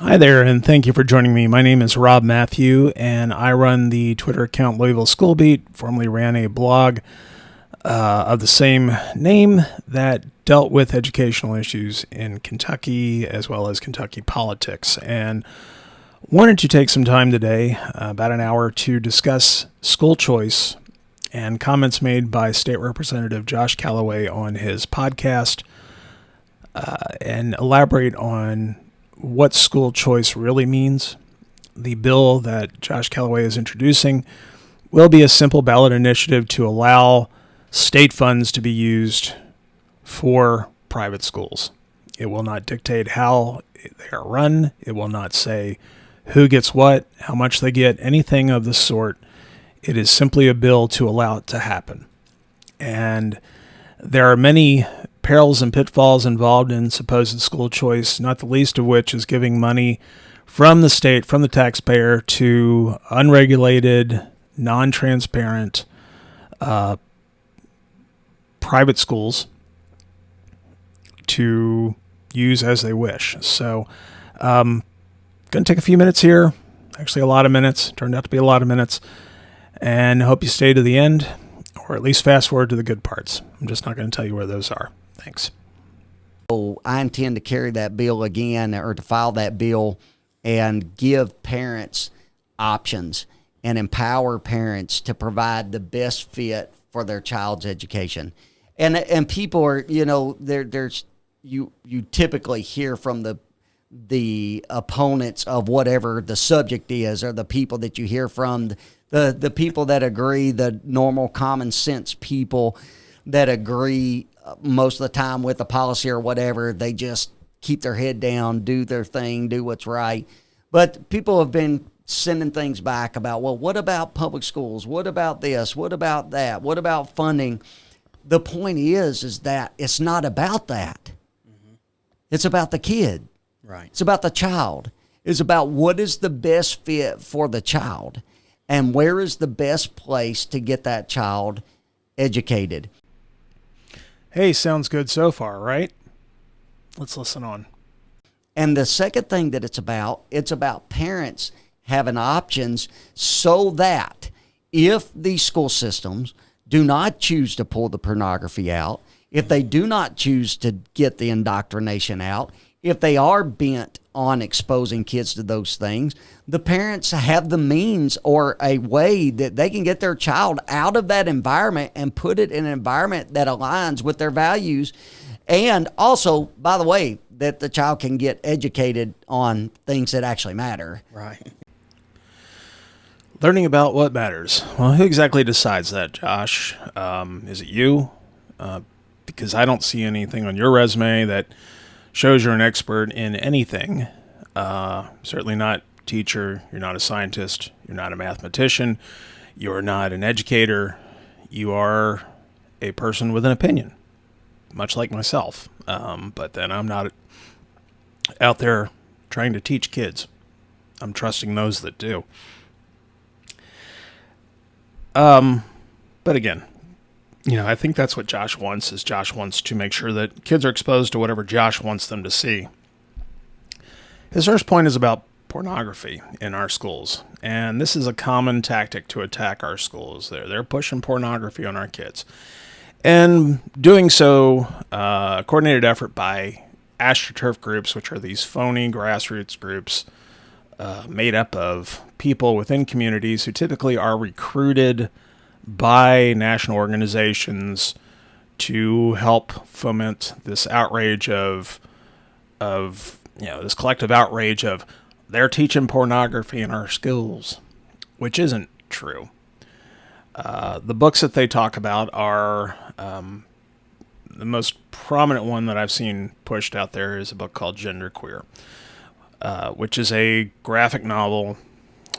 Hi there, and thank you for joining me. My name is Rob Matthew, and I run the Twitter account Louisville School Beat, formerly ran a blog of the same name that dealt with educational issues in Kentucky as well as Kentucky politics, and wanted to take some time today, about an hour, to discuss school choice and comments made by State Representative Josh Calloway on his podcast, and elaborate on what school choice really means. The bill that Josh Calloway is introducing will be a simple ballot initiative to allow state funds to be used for private schools. It will not dictate how they are run. It will not say who gets what, how much they get, anything of the sort. It is simply a bill to allow it to happen. And there are many perils and pitfalls involved in supposed school choice, not the least of which is giving money from the state, from the taxpayer, to unregulated, non-transparent private schools to use as they wish. So going to take a few minutes here, actually a lot of minutes, turned out to be a lot of minutes, and hope you stay to the end, or at least fast forward to the good parts. I'm just not going to tell you where those are. Thanks. So I intend to carry that bill again, or to file that bill and give parents options and empower parents to provide the best fit for their child's education. And people are, there's you typically hear from the opponents of whatever the subject is, or the people that you hear from, the people that agree, the normal common sense people that agree most of the time with the policy or whatever. They just keep their head down, do their thing, do what's right. But people have been sending things back about, well, what about public schools? What about this? What about that? What about funding? The point is that it's not about that. Mm-hmm. It's about the kid. Right. It's about the child. It's about what is the best fit for the child, and where is the best place to get that child educated. Hey, sounds good so far, right? Let's listen on. And the second thing that it's about parents having options, so that if these school systems do not choose to pull the pornography out, if they do not choose to get the indoctrination out, if they are bent on exposing kids to those things, the parents have the means or a way that they can get their child out of that environment and put it in an environment that aligns with their values. And also, by the way, that the child can get educated on things that actually matter. Right. Learning about what matters. Well, who exactly decides that, Josh? Is it you? Because I don't see anything on your resume that shows you're an expert in anything. Certainly not teacher. You're not a scientist. You're not a mathematician. You're not an educator. You are a person with an opinion, much like myself. But then I'm not out there trying to teach kids. I'm trusting those that do. But again, I think that's what Josh wants, is Josh wants to make sure that kids are exposed to whatever Josh wants them to see. His first point is about pornography in our schools. And this is a common tactic to attack our schools. They're pushing pornography on our kids. And doing so, a coordinated effort by AstroTurf groups, which are these phony grassroots groups made up of people within communities who typically are recruited by national organizations to help foment this outrage of this collective outrage of they're teaching pornography in our schools, which isn't true. The books that they talk about are the most prominent one that I've seen pushed out there is a book called Genderqueer, which is a graphic novel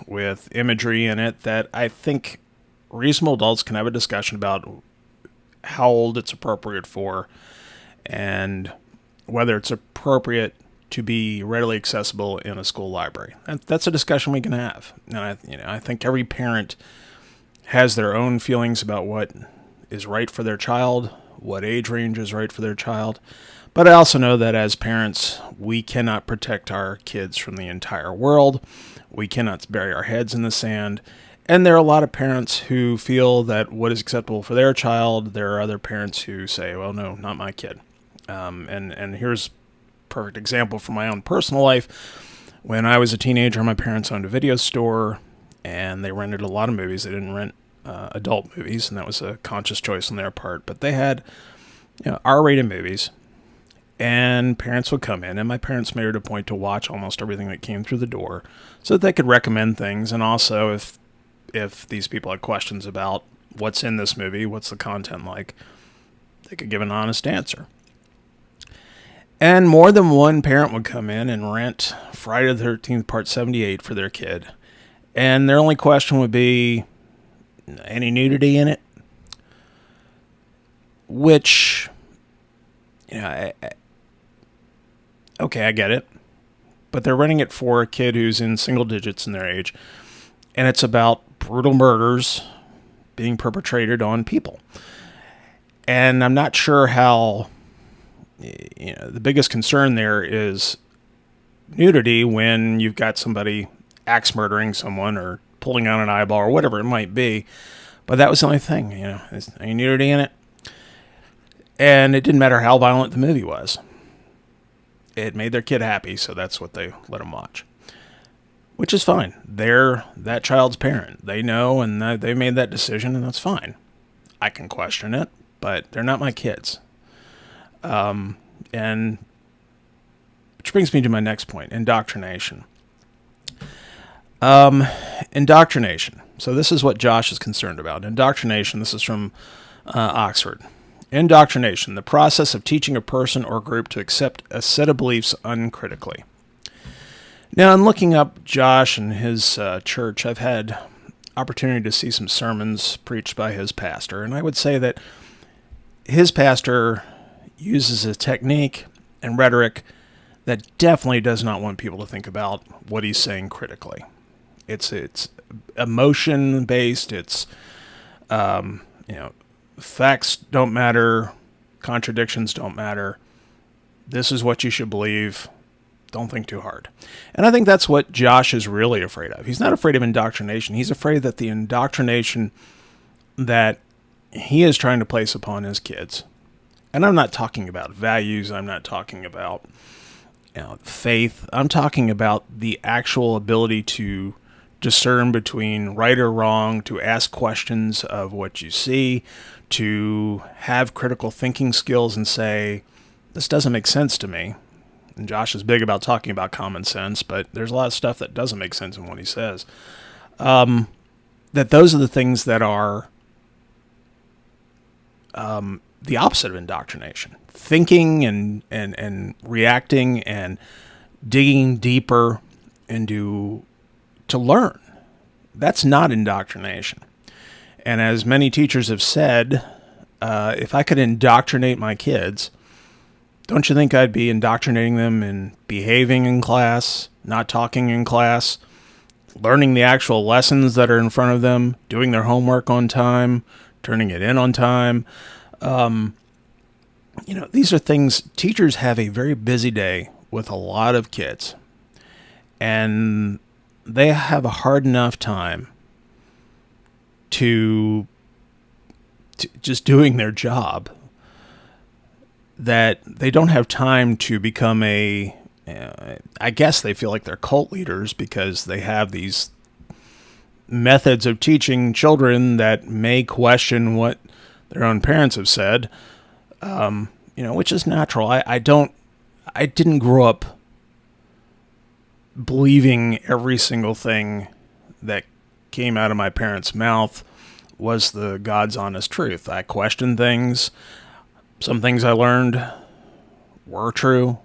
with imagery in it that I think reasonable adults can have a discussion about how old it's appropriate for and whether it's appropriate to be readily accessible in a school library. And that's a discussion we can have. And I think every parent has their own feelings about what is right for their child, what age range is right for their child. But I also know that as parents, we cannot protect our kids from the entire world. We cannot bury our heads in the sand. And there are a lot of parents who feel that what is acceptable for their child, there are other parents who say, well, no, not my kid. And here's a perfect example from my own personal life. When I was a teenager, my parents owned a video store, and they rented a lot of movies. They didn't rent adult movies, and that was a conscious choice on their part. But they had R-rated movies, and parents would come in, and my parents made it a point to watch almost everything that came through the door so that they could recommend things. And also, if these people had questions about what's in this movie, what's the content like, they could give an honest answer. And more than one parent would come in and rent Friday the 13th Part 78 for their kid. And their only question would be, any nudity in it? Which, okay, I get it. But they're renting it for a kid who's in single digits in their age. And it's about brutal murders being perpetrated on people. And I'm not sure how, the biggest concern there is nudity when you've got somebody axe murdering someone or pulling out an eyeball or whatever it might be. But that was the only thing, is any nudity in it? And it didn't matter how violent the movie was. It made their kid happy, so that's what they let them watch. Which is fine. They're that child's parent. They know, and they made that decision, and that's fine. I can question it, but they're not my kids. And which brings me to my next point, indoctrination. Indoctrination. So this is what Josh is concerned about. Indoctrination, this is from Oxford. Indoctrination, the process of teaching a person or group to accept a set of beliefs uncritically. Now, in looking up Josh and his church, I've had opportunity to see some sermons preached by his pastor, and I would say that his pastor uses a technique and rhetoric that definitely does not want people to think about what he's saying critically. It's emotion based. It's facts don't matter, contradictions don't matter. This is what you should believe. Don't think too hard. And I think that's what Josh is really afraid of. He's not afraid of indoctrination. He's afraid that the indoctrination that he is trying to place upon his kids, and I'm not talking about values, I'm not talking about faith, I'm talking about the actual ability to discern between right or wrong, to ask questions of what you see, to have critical thinking skills and say, this doesn't make sense to me. And Josh is big about talking about common sense, but there's a lot of stuff that doesn't make sense in what he says. That those are the things that are the opposite of indoctrination. Thinking and reacting and digging deeper into to learn. That's not indoctrination. And as many teachers have said, if I could indoctrinate my kids, don't you think I'd be indoctrinating them in behaving in class, not talking in class, learning the actual lessons that are in front of them, doing their homework on time, turning it in on time? These are things, teachers have a very busy day with a lot of kids, and they have a hard enough time to just doing their job that they don't have time to become I guess they feel like they're cult leaders because they have these methods of teaching children that may question what their own parents have said, which is natural. I didn't grow up believing every single thing that came out of my parents' mouth was the God's honest truth. I questioned things. Some things I learned were true.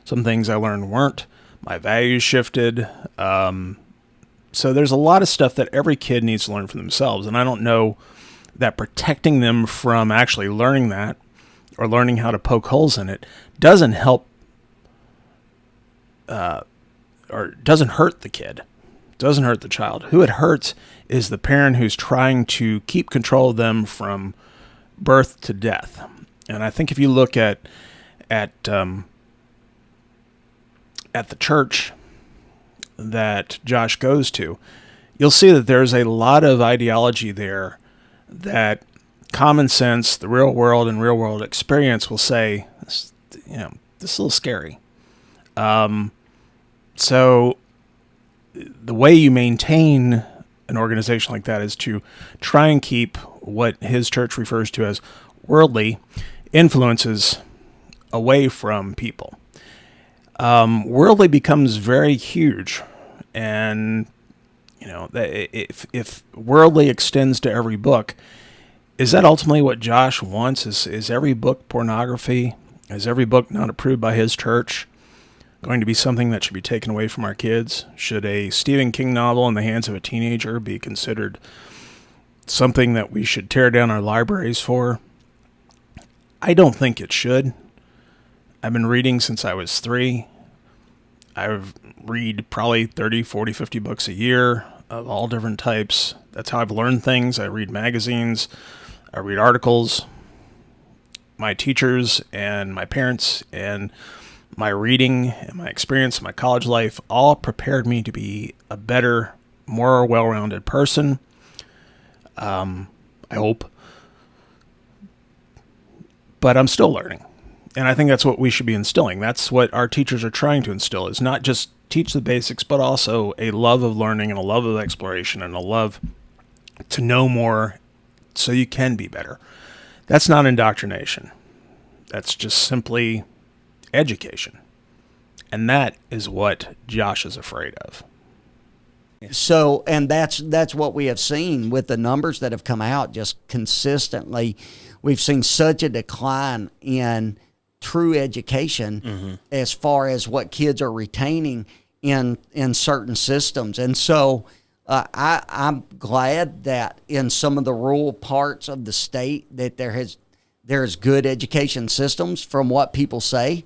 Some things I learned weren't. My values shifted. So there's a lot of stuff that every kid needs to learn for themselves. And I don't know that protecting them from actually learning that or learning how to poke holes in it doesn't help or doesn't hurt the kid, doesn't hurt the child. Who it hurts is the parent who's trying to keep control of them from birth to death. And I think if you look at at the church that Josh goes to, you'll see that there's a lot of ideology there that common sense, the real world, and real world experience will say, this is a little scary. So the way you maintain an organization like that is to try and keep what his church refers to as worldly influences away from people. Worldly becomes very huge, and if worldly extends to every book, is that ultimately what Josh wants? Is every book pornography? Is every book not approved by his church going to be something that should be taken away from our kids? Should a Stephen King novel in the hands of a teenager be considered something that we should tear down our libraries for? I don't think it should. I've been reading since I was 3. I read probably 30, 40, 50 books a year of all different types. That's how I've learned things. I read magazines. I read articles. My teachers and my parents and my reading and my experience in my college life all prepared me to be a better, more well-rounded person. I hope. But I'm still learning. And I think that's what we should be instilling. That's what our teachers are trying to instill, is not just teach the basics, but also a love of learning and a love of exploration and a love to know more so you can be better. That's not indoctrination. That's just simply education. And that is what Josh is afraid of. So, and that's what we have seen with the numbers that have come out just consistently. We've seen such a decline in true education as far as what kids are retaining in certain systems. And so I'm glad that in some of the rural parts of the state that there's good education systems from what people say.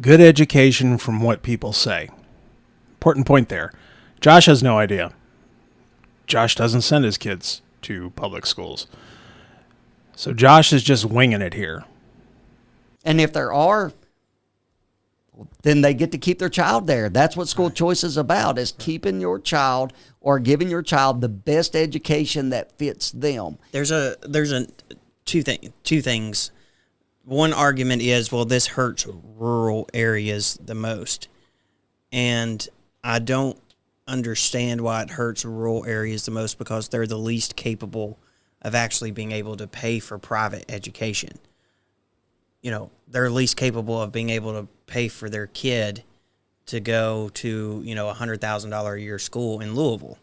Good education from what people say. Important point there. Josh has no idea. Josh doesn't send his kids to public schools. So Josh is just winging it here. And if there are, then they get to keep their child there. That's what school choice is about, is keeping your child or giving your child the best education that fits them. There's two things. One argument is, well, this hurts rural areas the most. And I don't understand why it hurts rural areas the most, because they're the least capable of actually being able to pay for private education. They're least capable of being able to pay for their kid to go to, $100,000 a year school in Louisville.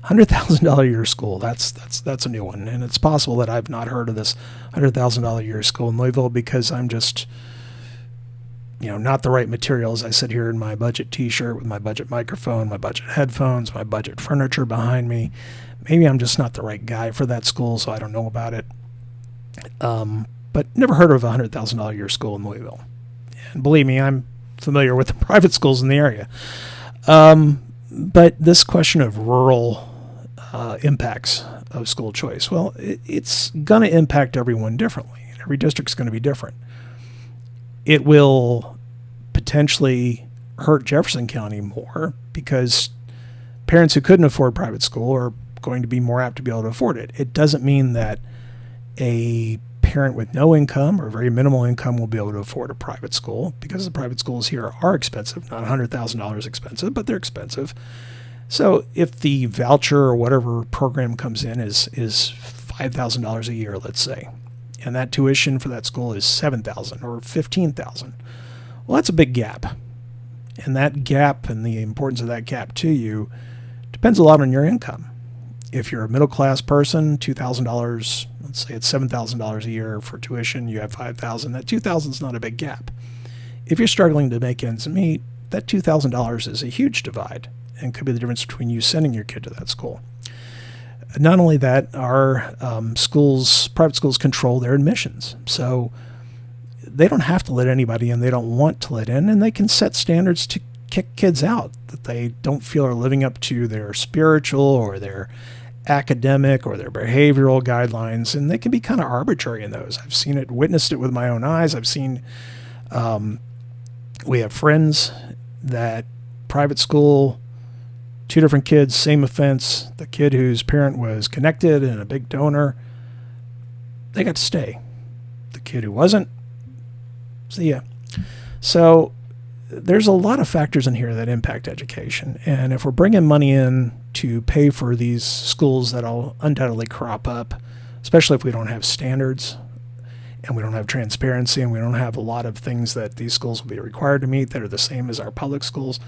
$100,000 a year school. That's a new one. And it's possible that I've not heard of this $100,000 a year school in Louisville because I'm just, not the right materials. I sit here in my budget t-shirt with my budget microphone, my budget headphones, my budget furniture behind me. Maybe I'm just not the right guy for that school, so I don't know about it. But never heard of a $100,000 a year school in Louisville. And believe me, I'm familiar with the private schools in the area. But this question of rural impacts of school choice, well, it's going to impact everyone differently. Every district's going to be different. It will potentially hurt Jefferson County more because parents who couldn't afford private school are going to be more apt to be able to afford it. It doesn't mean that a parent with no income or very minimal income will be able to afford a private school, because the private schools here are expensive, not $100,000 expensive, but they're expensive. So if the voucher or whatever program comes in is $5,000 a year, let's say, and that tuition for that school is $7,000 or $15,000, well, that's a big gap. And that gap and the importance of that gap to you depends a lot on your income. If you're a middle-class person, $2,000, let's say it's $7,000 a year for tuition, you have $5,000, that $2,000 is not a big gap. If you're struggling to make ends meet, that $2,000 is a huge divide and could be the difference between you sending your kid to that school. Not only that, our private schools control their admissions. So they don't have to let anybody in they don't want to let in, and they can set standards to kick kids out that they don't feel are living up to their spiritual or their academic or their behavioral guidelines, and they can be kind of arbitrary in those. I've seen it, witnessed it with my own eyes. I've seen, we have friends that private school, 2 different kids, same offense. The kid whose parent was connected and a big donor, they got to stay. The kid who wasn't, see ya. So there's a lot of factors in here that impact education. And if we're bringing money in to pay for these schools that'll undoubtedly crop up, especially if we don't have standards and we don't have transparency and we don't have a lot of things that these schools will be required to meet that are the same as our public schools,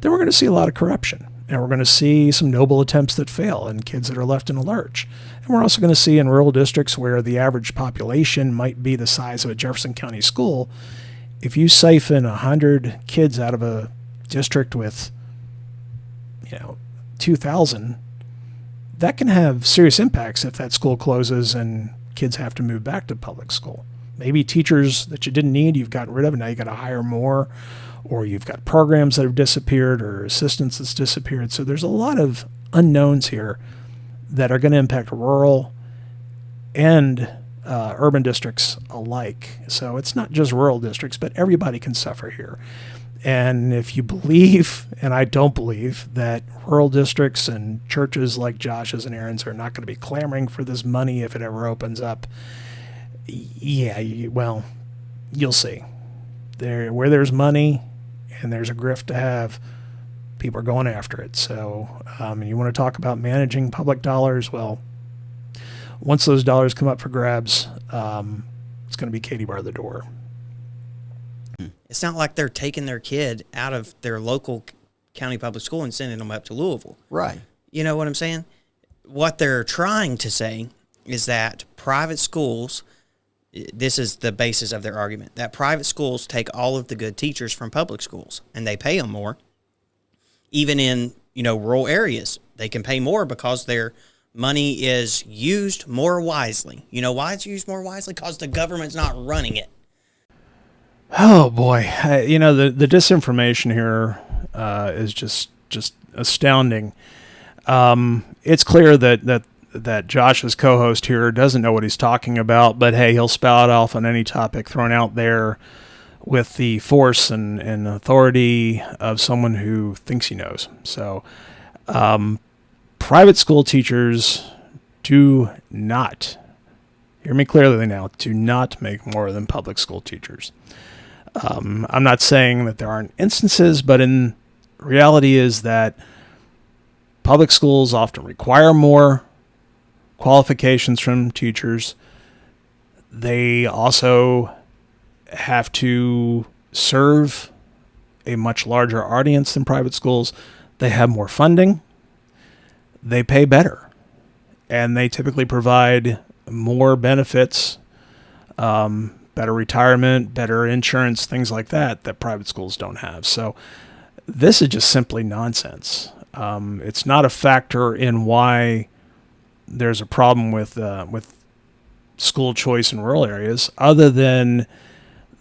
then we're going to see a lot of corruption. And we're going to see some noble attempts that fail and kids that are left in a lurch. And we're also going to see in rural districts where the average population might be the size of a Jefferson County school, if you siphon 100 kids out of a district with, 2,000, that can have serious impacts if that school closes and kids have to move back to public school. Maybe teachers that you didn't need, you've gotten rid of, and now you got to hire more, or you've got programs that have disappeared or assistance that's disappeared. So there's a lot of unknowns here that are going to impact rural and urban districts alike. So it's not just rural districts, but everybody can suffer here. And if you believe, and I don't believe, that rural districts and churches like Josh's and Aaron's are not going to be clamoring for this money if it ever opens up, you'll see. Where there's money and there's a grift to have, people are going after it. So and you want to talk about managing public dollars, well, once those dollars come up for grabs, it's going to be Katie bar the door. It's not like they're taking their kid out of their local county public school and sending them up to Louisville. Right. You know what I'm saying? What they're trying to say is that private schools, this is the basis of their argument, that private schools take all of the good teachers from public schools and they pay them more. Even in, rural areas, they can pay more because their money is used more wisely. You know why it's used more wisely? Because the government's not running it. Oh boy, the disinformation here is just astounding. It's clear that Josh's co-host here doesn't know what he's talking about, but hey, he'll spout off on any topic thrown out there with the force and authority of someone who thinks he knows. So, private school teachers do not, hear me clearly now, do not make more than public school teachers. I'm not saying that there aren't instances, but in reality is that public schools often require more qualifications from teachers. They also have to serve a much larger audience than private schools. They have more funding. They pay better. And they typically provide more benefits, better retirement, better insurance, things like that private schools don't have. So this is just simply nonsense. It's not a factor in why there's a problem with school choice in rural areas, other than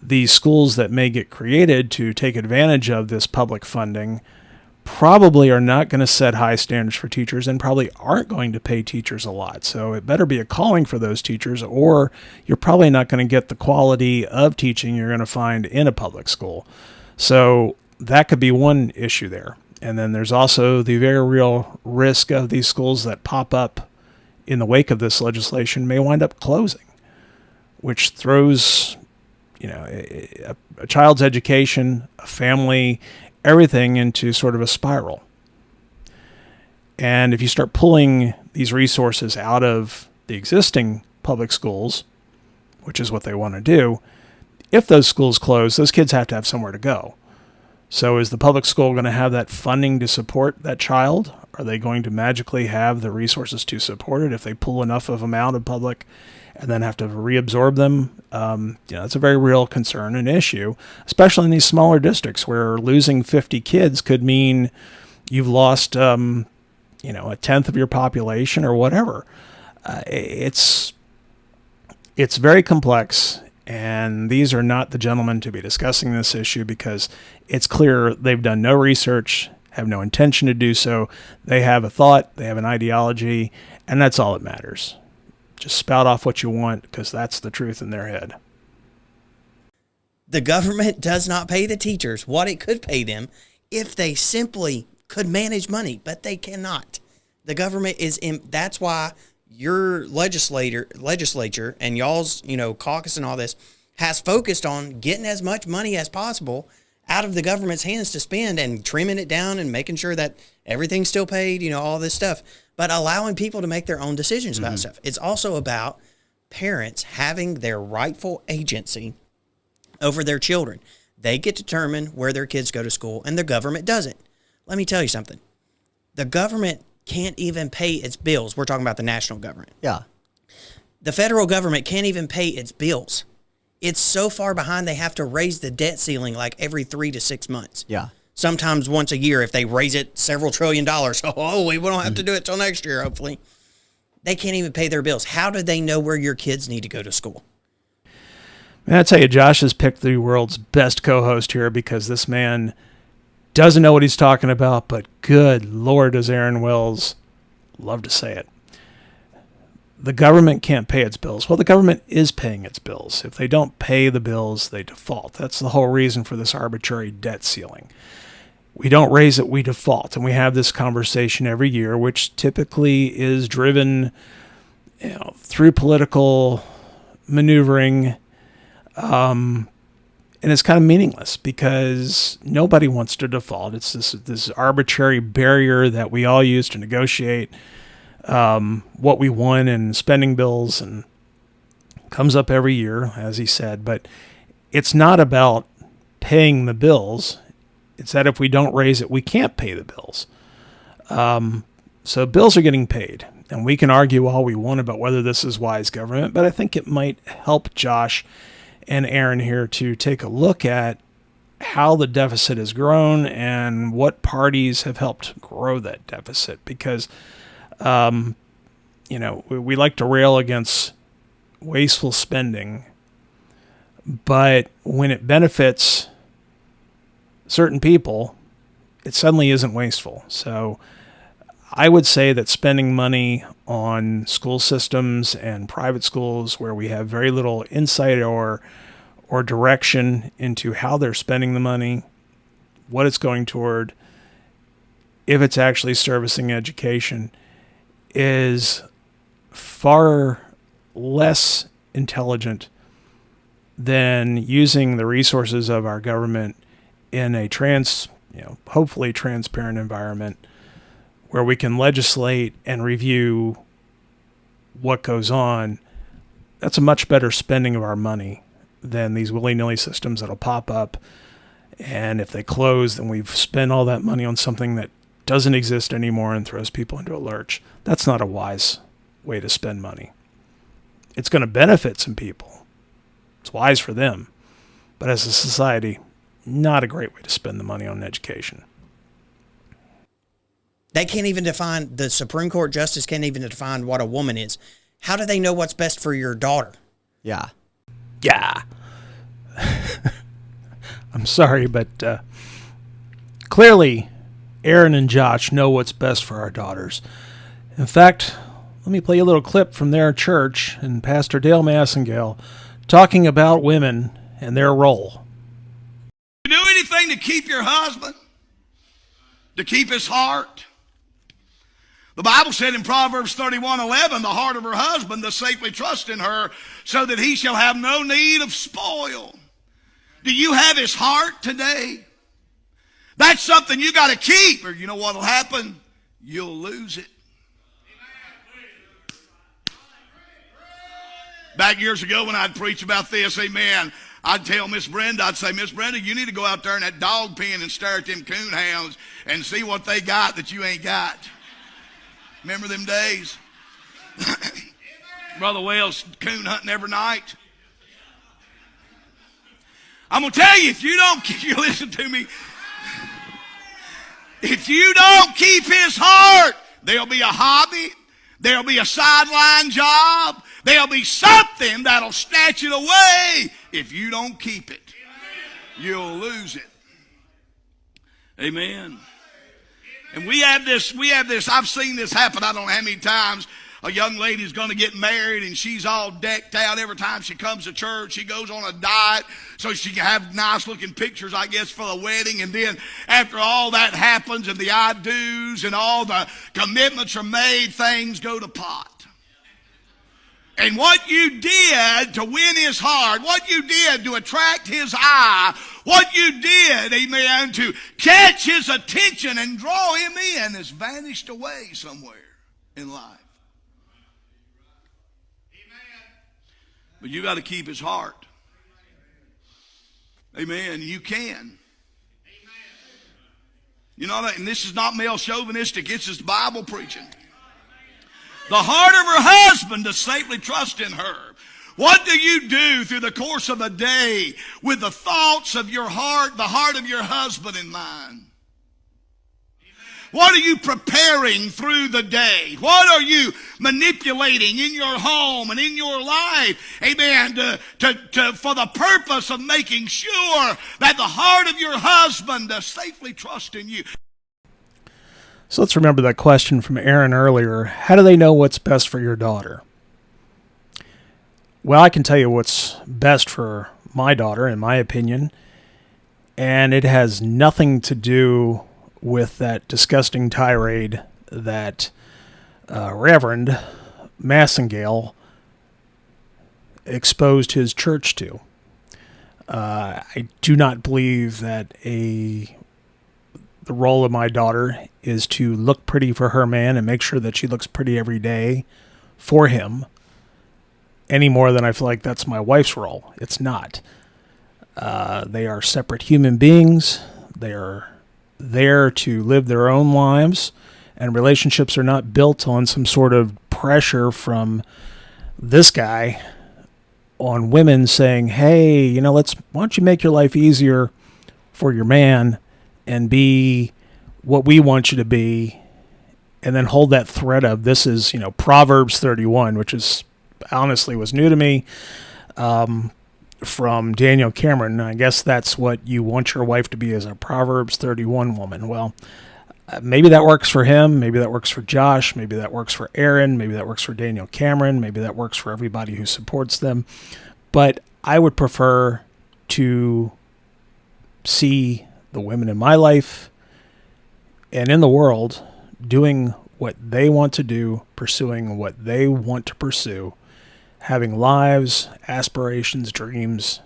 these schools that may get created to take advantage of this public funding probably are not going to set high standards for teachers and probably aren't going to pay teachers a lot. So it better be a calling for those teachers, or you're probably not going to get the quality of teaching you're going to find in a public school. So that could be one issue there. And then there's also the very real risk of these schools that pop up in the wake of this legislation may wind up closing, which throws, a child's education, a family, everything into sort of a spiral. And if you start pulling these resources out of the existing public schools, which is what they want to do, if those schools close, those kids have to have somewhere to go. So is the public school going to have that funding to support that child? Are they going to magically have the resources to support it if they pull enough of them out of public and then have to reabsorb them? It's a very real concern and issue, especially in these smaller districts where losing 50 kids could mean you've lost, a tenth of your population or whatever. It's very complex, and these are not the gentlemen to be discussing this issue because it's clear they've done no research, have no intention to do so. They have a thought, they have an ideology, and that's all that matters. Just spout off what you want because that's the truth in their head. The government does not pay the teachers what it could pay them if they simply could manage money, but they cannot. The government is in. That's why your legislature and y'all's, caucus and all this has focused on getting as much money as possible out of the government's hands to spend and trimming it down and making sure that everything's still paid, all this stuff, but allowing people to make their own decisions about stuff. It's also about parents having their rightful agency over their children. They get to determine where their kids go to school, and the government doesn't. Let me tell you something. The government can't even pay its bills. We're talking about the national government. Yeah. The federal government can't even pay its bills. It's so far behind they have to raise the debt ceiling like every 3 to 6 months. Yeah. Sometimes once a year if they raise it several $1 trillion. Oh, we don't have to do it till next year, hopefully. They can't even pay their bills. How do they know where your kids need to go to school? And I tell you, Josh has picked the world's best co-host here because this man doesn't know what he's talking about, but good Lord, does Aaron Wells love to say it. The government can't pay its bills. Well, the government is paying its bills. If they don't pay the bills, they default. That's the whole reason for this arbitrary debt ceiling. We don't raise it, we default. And we have this conversation every year, which typically is driven through political maneuvering. And it's kind of meaningless because nobody wants to default. It's this arbitrary barrier that we all use to negotiate what we want in spending bills, and comes up every year, as he said. But it's not about paying the bills. It's that if we don't raise it, we can't pay the bills. So bills are getting paid, and we can argue all we want about whether this is wise government, but I think it might help Josh and Aaron here to take a look at how the deficit has grown and what parties have helped grow that deficit. Because, we like to rail against wasteful spending, but when it benefits certain people, it suddenly isn't wasteful. So I would say that spending money on school systems and private schools where we have very little insight or direction into how they're spending the money, what it's going toward, if it's actually servicing education, is far less intelligent than using the resources of our government in a hopefully transparent environment where we can legislate and review what goes on. That's a much better spending of our money than these willy-nilly systems that'll pop up. And if they close, then we've spent all that money on something that doesn't exist anymore and throws people into a lurch. That's not a wise way to spend money. It's going to benefit some people. It's wise for them. But as a society, not a great way to spend the money on education. They can't even define, the Supreme Court justice can't even define what a woman is. How do they know what's best for your daughter? Yeah. Yeah. I'm sorry, but clearly Aaron and Josh know what's best for our daughters. In fact, let me play you a little clip from their church and Pastor Dale Massengale talking about women and their role. You do anything to keep your husband, to keep his heart. The Bible said in Proverbs 31:11, the heart of her husband does safely trust in her, so that he shall have no need of spoil. Do you have his heart today? That's something you got to keep, or you know what will happen? You'll lose it. Back years ago when I'd preach about this, amen, I'd tell Miss Brenda, I'd say, Miss Brenda, you need to go out there in that dog pen and stare at them coon hounds and see what they got that you ain't got. Remember them days? Brother Wells coon hunting every night. I'm going to tell you, if you don't, you listen to me, if you don't keep his heart, there'll be a hobby, there'll be a sideline job, there'll be something that'll snatch it away. If you don't keep it, you'll lose it. Amen. And we have this, I've seen this happen I don't know how many times. A young lady's going to get married and she's all decked out. Every time she comes to church, she goes on a diet so she can have nice looking pictures, I guess, for the wedding. And then after all that happens and the I do's and all the commitments are made, things go to pot. And what you did to win his heart, what you did to attract his eye, what you did, amen, to catch his attention and draw him in has vanished away somewhere in life. But you got to keep his heart. Amen. You can. You know that, and this is not male chauvinistic, it's just Bible preaching. The heart of her husband to safely trust in her. What do you do through the course of a day with the thoughts of your heart, the heart of your husband in mind? What are you preparing through the day? What are you manipulating in your home and in your life, amen, for the purpose of making sure that the heart of your husband does safely trust in you? So let's remember that question from Aaron earlier. How do they know what's best for your daughter? Well, I can tell you what's best for my daughter, in my opinion, and it has nothing to do with that disgusting tirade that Reverend Massengale exposed his church to. I do not believe that the role of my daughter is to look pretty for her man and make sure that she looks pretty every day for him, any more than I feel like that's my wife's role. It's not. They are separate human beings. They are there to live their own lives, and relationships are not built on some sort of pressure from this guy on women saying, hey, why don't you make your life easier for your man and be what we want you to be, and then hold that thread of this is, Proverbs 31, which is honestly was new to me, from Daniel Cameron. I guess that's what you want your wife to be, as a Proverbs 31 woman. Well, maybe that works for him. Maybe that works for Josh. Maybe that works for Aaron. Maybe that works for Daniel Cameron. Maybe that works for everybody who supports them. But I would prefer to see the women in my life and in the world doing what they want to do, pursuing what they want to pursue, having lives, aspirations, dreams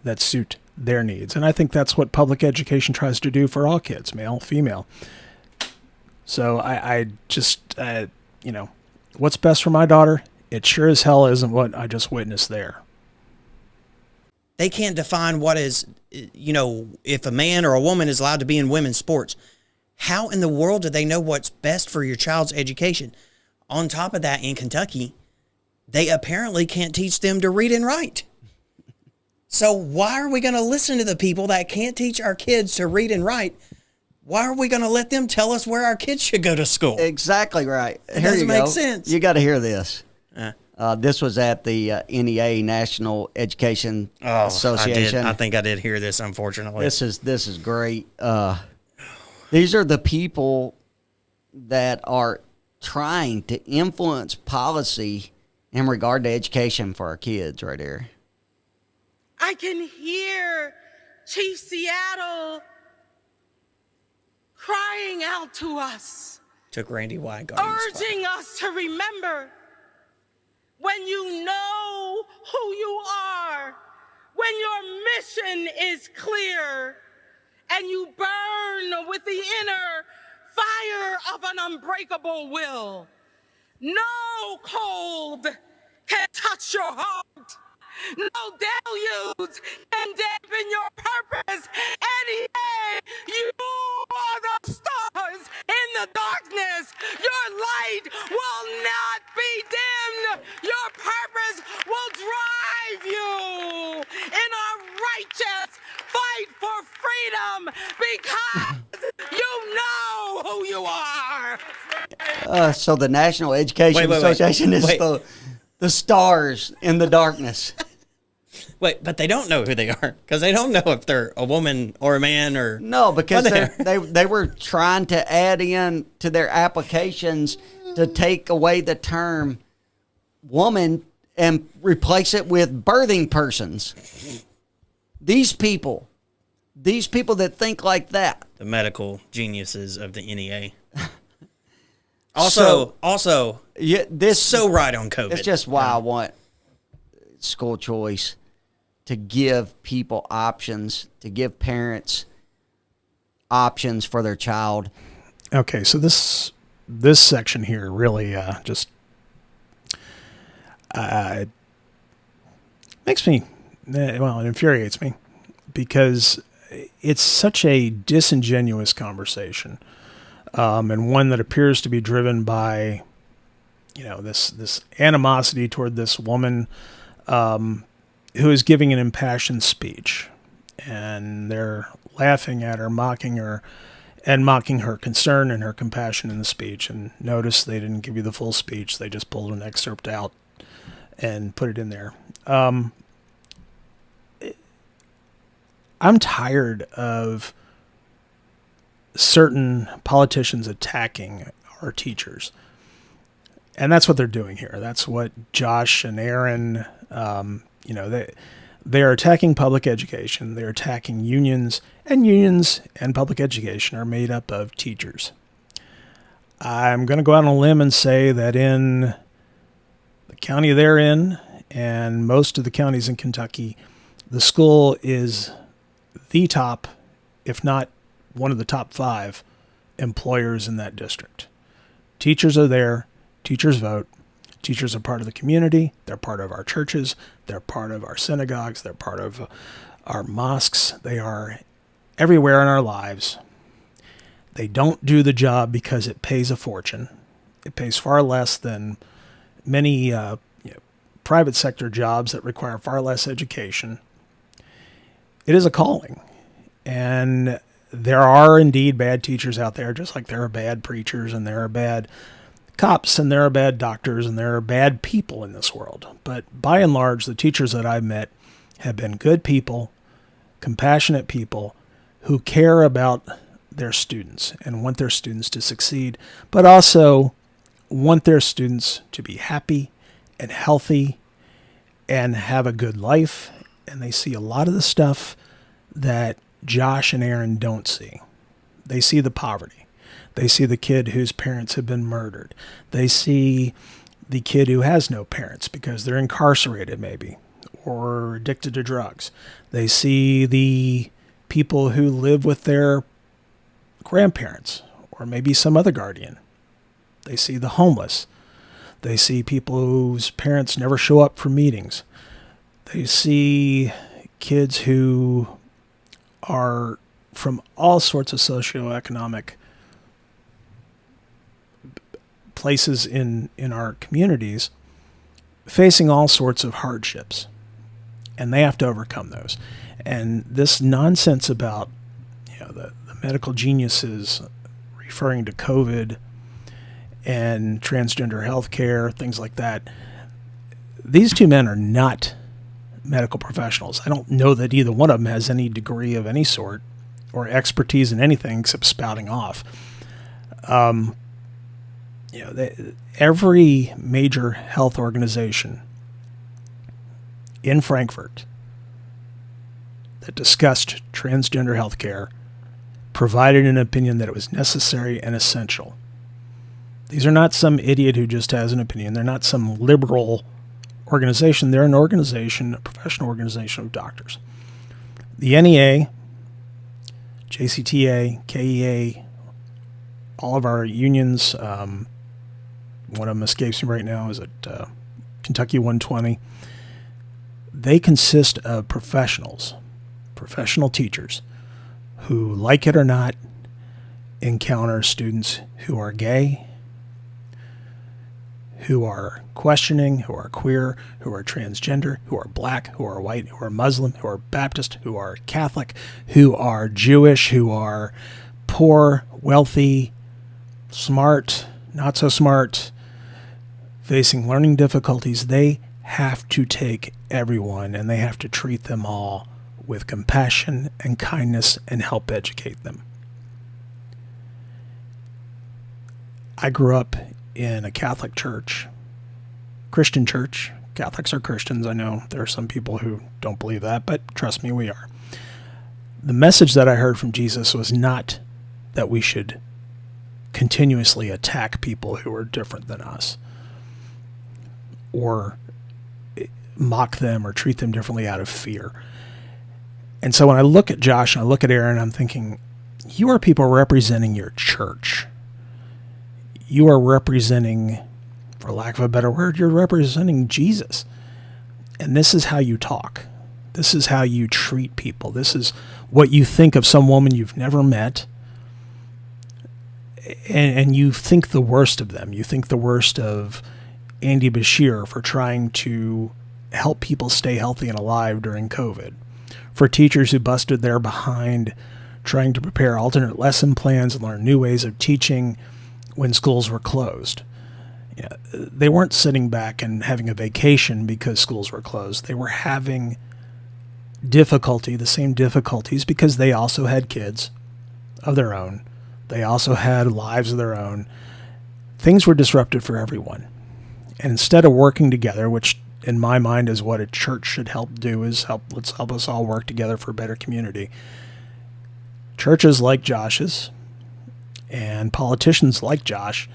that suit their needs. And I think that's what public education tries to do for all kids, male, female. So I just, what's best for my daughter? It sure as hell isn't what I just witnessed there. They can't define what is, if a man or a woman is allowed to be in women's sports. How in the world do they know what's best for your child's education? On top of that, in Kentucky, they apparently can't teach them to read and write. So why are we going to listen to the people that can't teach our kids to read and write? Why are we going to let them tell us where our kids should go to school? Exactly right. It doesn't make sense. You got to hear this. This was at the NEA, National Education Association. I think I did hear this, unfortunately. This is great. These are the people that are trying to influence policy in regard to education for our kids right here. I can hear Chief Seattle crying out to us, Took Randy Weingart. urging us to remember when you know who you are, when your mission is clear, and you burn with the inner fire of an unbreakable will. No cold can touch your heart. No deluge can dampen your purpose. And yet, you are the stars in the darkness. Your light will not be dimmed. Your purpose will drive you in a righteous fight for freedom because you know who you are. So the National Education Association is the stars in the darkness. Wait, but they don't know who they are because they don't know if they're a woman or a man or No, because what they were trying to add in to their applications to take away the term woman and replace it with birthing persons. These people that think like that. the medical geniuses of the NEA. Also, Yeah, this so right on COVID. It's just why I want school choice to give people options, to give parents options for their child. Okay, so this section here really just makes me, well, it infuriates me because it's such a disingenuous conversation, and one that appears to be driven by, this animosity toward this woman who is giving an impassioned speech, and they're laughing at her, mocking her, and mocking her concern and her compassion in the speech. And notice they didn't give you the full speech; they just pulled an excerpt out and put it in there. I'm tired of certain politicians attacking our teachers. And that's what they're doing here. That's what Josh and Aaron, they are attacking public education. They're attacking unions and public education are made up of teachers. I'm going to go out on a limb and say that in the county they're in and most of the counties in Kentucky, the school is the top, if not one of the top 5 employers in that district. Teachers are there. Teachers vote. Teachers are part of the community. They're part of our churches. They're part of our synagogues. They're part of our mosques. They are everywhere in our lives. They don't do the job because it pays a fortune. It pays far less than many private sector jobs that require far less education. It is a calling. And there are indeed bad teachers out there, just like there are bad preachers and there are bad cops and there are bad doctors and there are bad people in this world. But by and large, the teachers that I've met have been good people, compassionate people who care about their students and want their students to succeed, but also want their students to be happy and healthy and have a good life. And they see a lot of the stuff that Josh and Aaron don't see. They see the poverty. They see the kid whose parents have been murdered. They see the kid who has no parents because they're incarcerated maybe or addicted to drugs. They see the people who live with their grandparents or maybe some other guardian. They see the homeless. They see people whose parents never show up for meetings. They see kids who are from all sorts of socioeconomic places in our communities facing all sorts of hardships. And they have to overcome those. And this nonsense about the medical geniuses referring to COVID and transgender health care, things like that, these two men are not medical professionals. I don't know that either one of them has any degree of any sort or expertise in anything except spouting off. Every major health organization in Frankfurt that discussed transgender health care provided an opinion that it was necessary and essential. These are not some idiot who just has an opinion. They're not some liberal organization. They're an organization, a professional organization of doctors. The NEA, JCTA, KEA, all of our unions, one of them escapes me right now, is at Kentucky 120. They consist of professionals, professional teachers who, like it or not, encounter students who are gay, who are questioning, who are queer, who are transgender, who are black, who are white, who are Muslim, who are Baptist, who are Catholic, who are Jewish, who are poor, wealthy, smart, not so smart, facing learning difficulties. They have to take everyone, and they have to treat them all with compassion and kindness and help educate them. I grew up in a Catholic church, Christian church. Catholics are Christians. I know there are some people who don't believe that, but trust me, we are. The message that I heard from Jesus was not that we should continuously attack people who are different than us or mock them or treat them differently out of fear. And so when I look at Josh and I look at Aaron, I'm thinking, you are people representing your church. You are representing, for lack of a better word, you're representing Jesus. And this is how you talk. This is how you treat people. This is what you think of some woman you've never met. And you think the worst of them. You think the worst of Andy Bashir for trying to help people stay healthy and alive during COVID. For teachers who busted their behind trying to prepare alternate lesson plans and learn new ways of teaching when schools were closed. Yeah, they weren't sitting back and having a vacation because schools were closed. They were having difficulty, the same difficulties, because they also had kids of their own. They also had lives of their own. Things were disrupted for everyone. And instead of working together, which in my mind is what a church should help do, is let's help us all work together for a better community. Churches like Josh's and politicians like Josh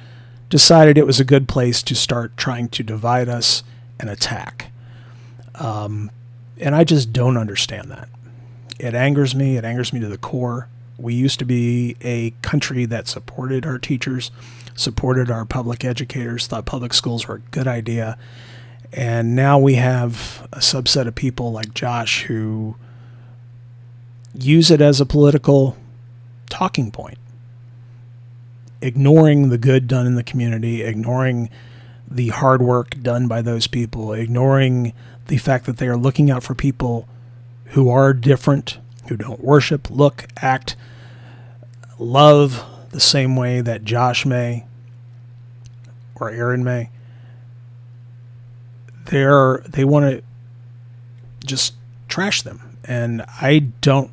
decided it was a good place to start trying to divide us and attack. And I just don't understand that. It angers me. It angers me to the core. We used to be a country that supported our teachers, supported our public educators, thought public schools were a good idea. And now we have a subset of people like Josh who use it as a political talking point, ignoring the good done in the community, ignoring the hard work done by those people, ignoring the fact that they are looking out for people who are different, who don't worship, look, act, love the same way that Josh may or Aaron may. They want to just trash them. And I'm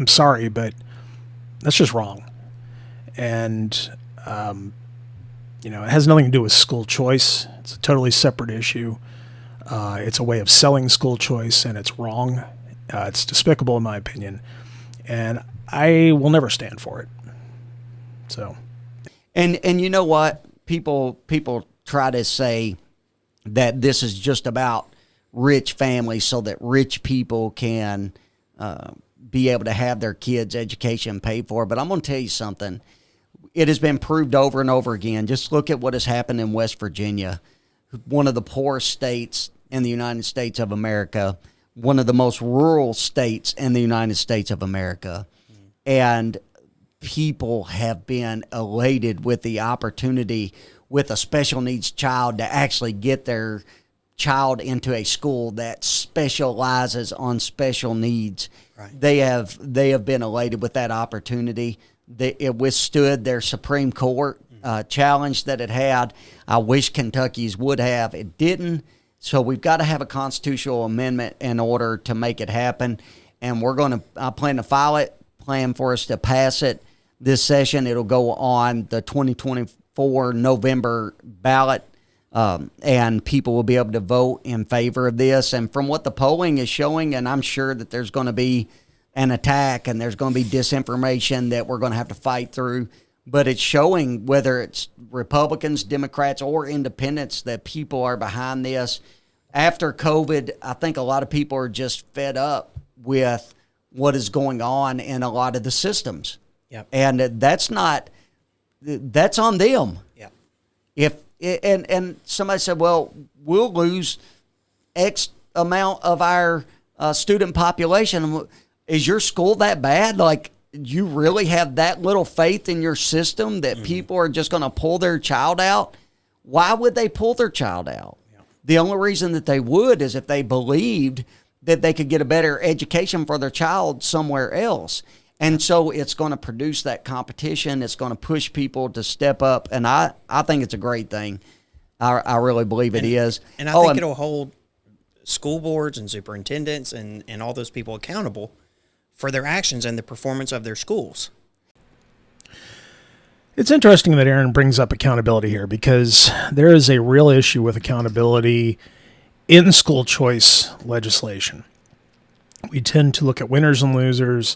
sorry, but that's just wrong. And, it has nothing to do with school choice. It's a totally separate issue. It's a way of selling school choice, and it's wrong. It's despicable in my opinion. And I will never stand for it. So. And you know what? People try to say that this is just about rich families so that rich people can be able to have their kids' education paid for. But I'm going to tell you something. It has been proved over and over again. Just look at what has happened in West Virginia, one of the poorest states in the United States of America, one of the most rural states in the United States of America. And people have been elated with the opportunity with a special needs child to actually get their child into a school that specializes on special needs. Right. They have been elated with that opportunity. It withstood their Supreme Court challenge that it had. I wish Kentucky's would have. It didn't. So we've got to have a constitutional amendment in order to make it happen. And I plan to file it, plan for us to pass it this session. It'll go on the 2024 November ballot, and people will be able to vote in favor of this. And from what the polling is showing, and I'm sure that there's going to be an attack and there's going to be disinformation that we're going to have to fight through, but it's showing, whether it's Republicans, Democrats, or independents, that people are behind this. After COVID, I think a lot of people are just fed up with what is going on in a lot of the systems. Yep. And that's on them. Yep. And somebody said, well, we'll lose X amount of our student population. Is your school that bad? Like, you really have that little faith in your system that people are just going to pull their child out? Why would they pull their child out? Yeah. The only reason that they would is if they believed that they could get a better education for their child somewhere else. And so it's going to produce that competition. It's going to push people to step up. And I think it's a great thing. I really believe it is. And I think it'll hold school boards and superintendents and all those people accountable for their actions and the performance of their schools. It's interesting that Aaron brings up accountability here, because there is a real issue with accountability in school choice legislation. We tend to look at winners and losers.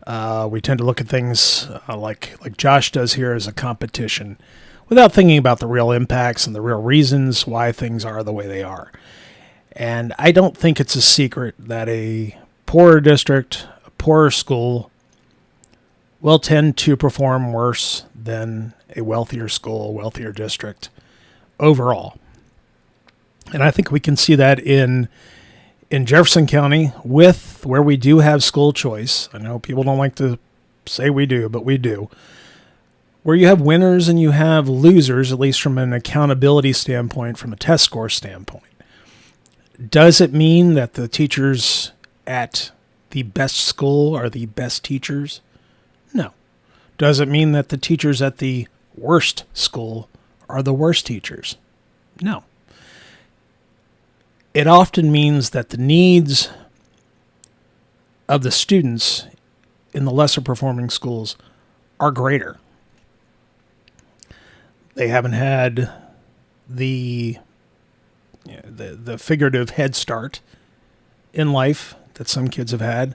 We tend to look at things like Josh does here as a competition, without thinking about the real impacts and the real reasons why things are the way they are. And I don't think it's a secret that a poorer district, a poorer school, will tend to perform worse than a wealthier school, a wealthier district overall. And I think we can see that in Jefferson County, with where we do have school choice. I know people don't like to say we do, but we do. Where you have winners and you have losers, at least from an accountability standpoint, from a test score standpoint. Does it mean that the teachers at the best school are the best teachers? No. Does it mean that the teachers at the worst school are the worst teachers? No. It often means that the needs of the students in the lesser performing schools are greater. They haven't had the figurative head start in life that some kids have had.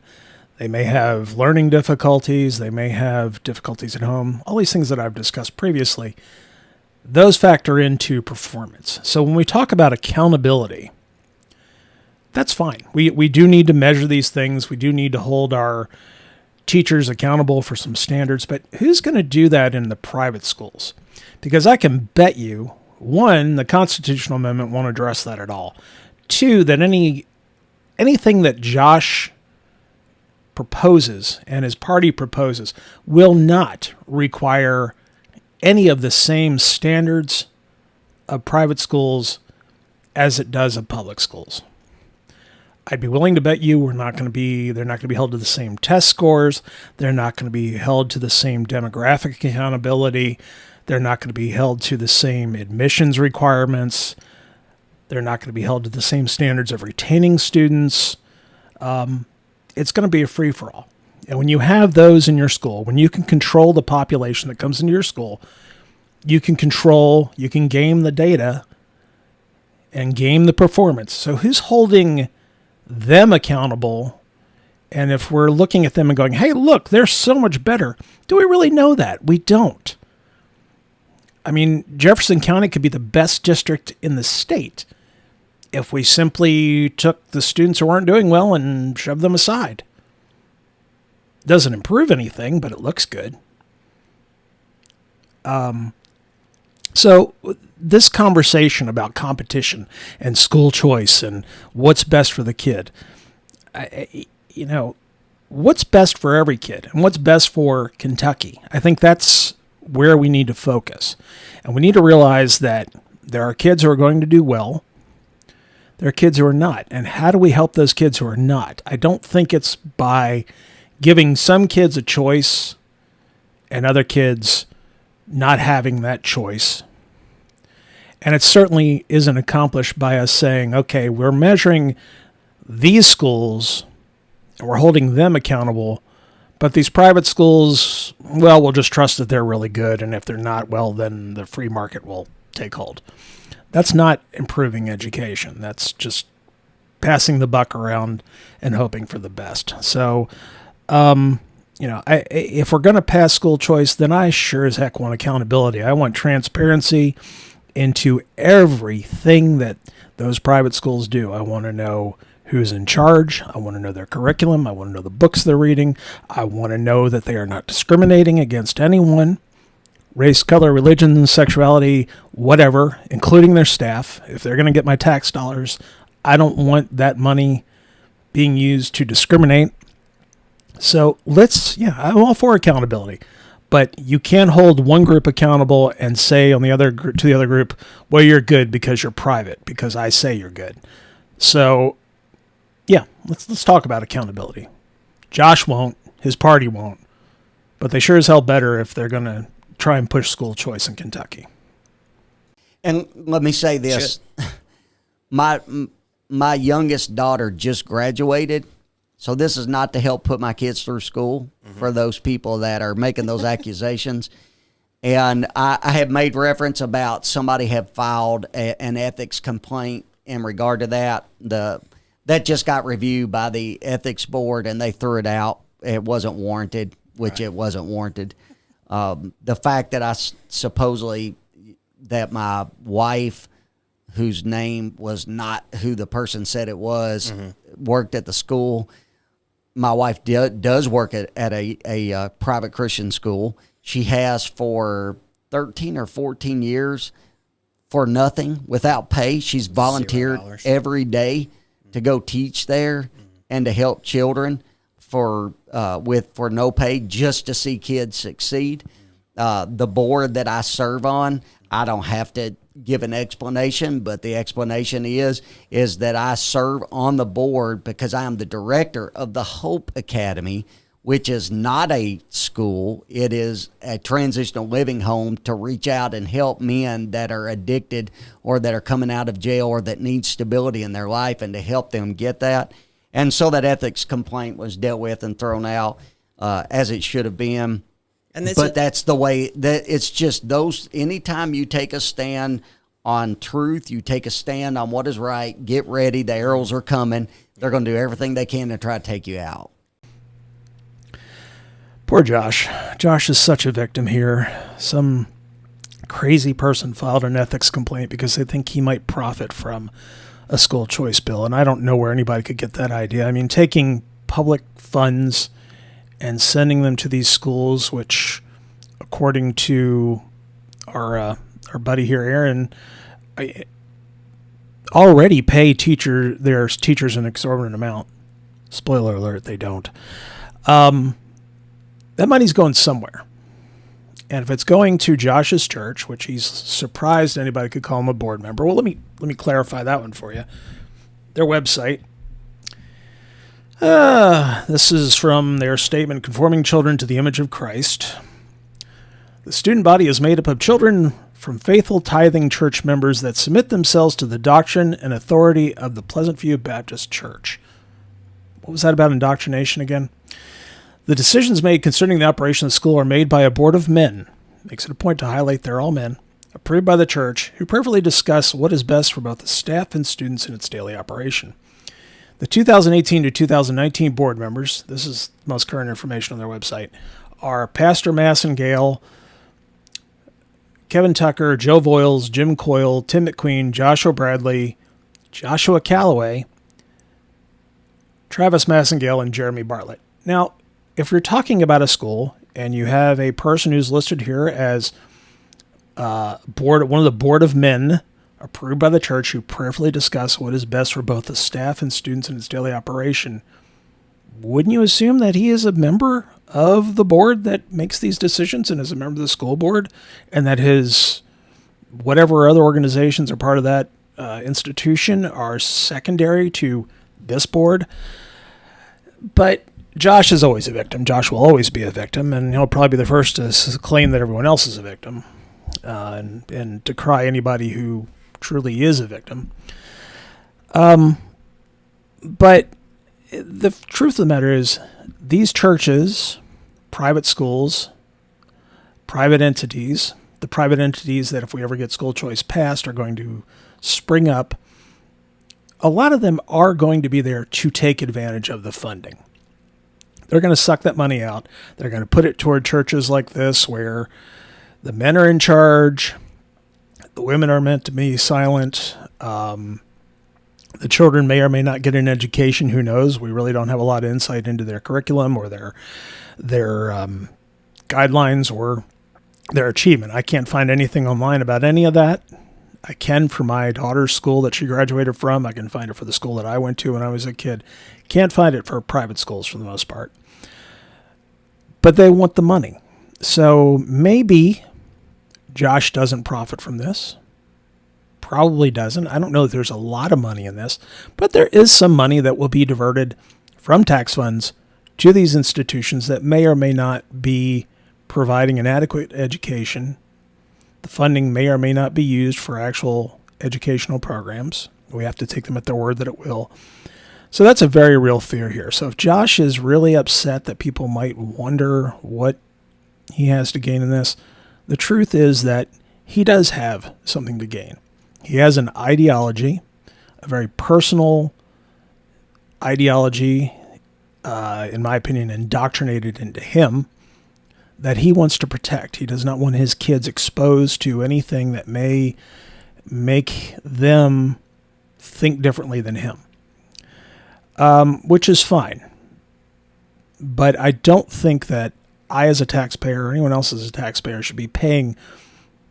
They may have learning difficulties. They may have difficulties at home. All these things that I've discussed previously, those factor into performance. So when we talk about accountability, that's fine. We do need to measure these things. We do need to hold our teachers accountable for some standards. But who's going to do that in the private schools? Because I can bet you, one, the constitutional amendment won't address that at all. Two, that anything that Josh proposes and his party proposes will not require any of the same standards of private schools as it does of public schools. I'd be willing to bet you they're not going to be held to the same test scores. They're not going to be held to the same demographic accountability. They're not going to be held to the same admissions requirements. They're not going to be held to the same standards of retaining students. It's going to be a free-for-all. And when you have those in your school, when you can control the population that comes into your school, you can game the data and game the performance. So who's holding them accountable? And if we're looking at them and going, hey, look, they're so much better, do we really know that? We don't. I mean, Jefferson County could be the best district in the state if we simply took the students who aren't doing well and shoved them aside. Doesn't improve anything, but it looks good. So this conversation about competition and school choice and what's best for the kid, what's best for every kid and what's best for Kentucky? I think that's where we need to focus. And we need to realize that there are kids who are going to do well. There are kids who are not. And how do we help those kids who are not? I don't think it's by giving some kids a choice and other kids not having that choice. And it certainly isn't accomplished by us saying, okay, we're measuring these schools and we're holding them accountable, but these private schools, well, we'll just trust that they're really good. And if they're not, well, then the free market will take hold. That's not improving education. That's just passing the buck around and hoping for the best. So, if we're going to pass school choice, then I sure as heck want accountability. I want transparency into everything that those private schools do. I want to know who's in charge. I want to know their curriculum. I want to know the books they're reading. I want to know that they are not discriminating against anyone, race, color, religion, sexuality, whatever, including their staff. If they're going to get my tax dollars, I don't want that money being used to discriminate. So I'm all for accountability, but you can't hold one group accountable and say to the other group, well, you're good because you're private, because I say you're good. So let's talk about accountability. Josh won't, his party won't, but they sure as hell better if they're going to try and push school choice in Kentucky. And let me say this. My my youngest daughter just graduated. So this is not to help put my kids through school for those people that are making those accusations. And I have made reference about somebody have filed an ethics complaint in regard to that. That just got reviewed by the ethics board, and they threw it out. It wasn't warranted, which it wasn't warranted. The fact that supposedly that my wife, whose name was not who the person said it was, worked at the school. My wife does work at a private Christian school. She has for 13 or 14 years for nothing, without pay. She's volunteered every day to go teach there and to help children for no pay, just to see kids succeed. The board that I serve on, I don't have to give an explanation, but the explanation is that I serve on the board because I am the director of the Hope Academy, which is not a school. It is a transitional living home to reach out and help men that are addicted or that are coming out of jail or that need stability in their life, and to help them get that. And so that ethics complaint was dealt with and thrown out as it should have been. But that's the way that it's just those. Anytime you take a stand on truth, you take a stand on what is right, get ready. The arrows are coming. They're going to do everything they can to try to take you out. Poor Josh. Josh is such a victim here. Some crazy person filed an ethics complaint because they think he might profit from a school choice bill. And I don't know where anybody could get that idea. I mean, taking public funds and sending them to these schools, which, according to our buddy here, Aaron, already pay their teachers an exorbitant amount. Spoiler alert, they don't. That money's going somewhere. And if it's going to Josh's church, which he's surprised anybody could call him a board member. Well, let me clarify that one for you. Their website. This is from their statement, Conforming Children to the Image of Christ. The student body is made up of children from faithful tithing church members that submit themselves to the doctrine and authority of the Pleasant View Baptist Church. What was that about indoctrination again? The decisions made concerning the operation of the school are made by a board of men. Makes it a point to highlight they're all men, approved by the church, who prayerfully discuss what is best for both the staff and students in its daily operation. The 2018 to 2019 board members, this is the most current information on their website, are Pastor Massengale, Kevin Tucker, Joe Voiles, Jim Coyle, Tim McQueen, Joshua Bradley, Joshua Calloway, Travis Massengale, and Jeremy Bartlett. Now, if you're talking about a school and you have a person who's listed here as one of the board of men approved by the church who prayerfully discuss what is best for both the staff and students in its daily operation, wouldn't you assume that he is a member of the board that makes these decisions and is a member of the school board, and that his whatever other organizations are part of that institution are secondary to this board? But Josh is always a victim. Josh will always be a victim, and he'll probably be the first to claim that everyone else is a victim and decry anybody who truly is a victim. But the truth of the matter is, these churches, private schools, private entities, the private entities that if we ever get school choice passed are going to spring up, a lot of them are going to be there to take advantage of the funding. They're going to suck that money out. They're going to put it toward churches like this where the men are in charge, the women are meant to be silent, the children may or may not get an education. Who knows? We really don't have a lot of insight into their curriculum or their guidelines or their achievement. I can't find anything online about any of that. I can for my daughter's school that she graduated from. I can find it for the school that I went to when I was a kid. Can't find it for private schools for the most part. But they want the money. So maybe Josh doesn't profit from this. Probably doesn't. I don't know that there's a lot of money in this, but there is some money that will be diverted from tax funds to these institutions that may or may not be providing an adequate education. The funding may or may not be used for actual educational programs, We have to take them at their word that it will. So that's a very real fear here. So if Josh is really upset that people might wonder what he has to gain in this, the truth is that he does have something to gain. He has an ideology, a very personal ideology, in my opinion, indoctrinated into him, that he wants to protect. He does not want his kids exposed to anything that may make them think differently than him, which is fine. But I don't think that I, as a taxpayer, or anyone else as a taxpayer, should be paying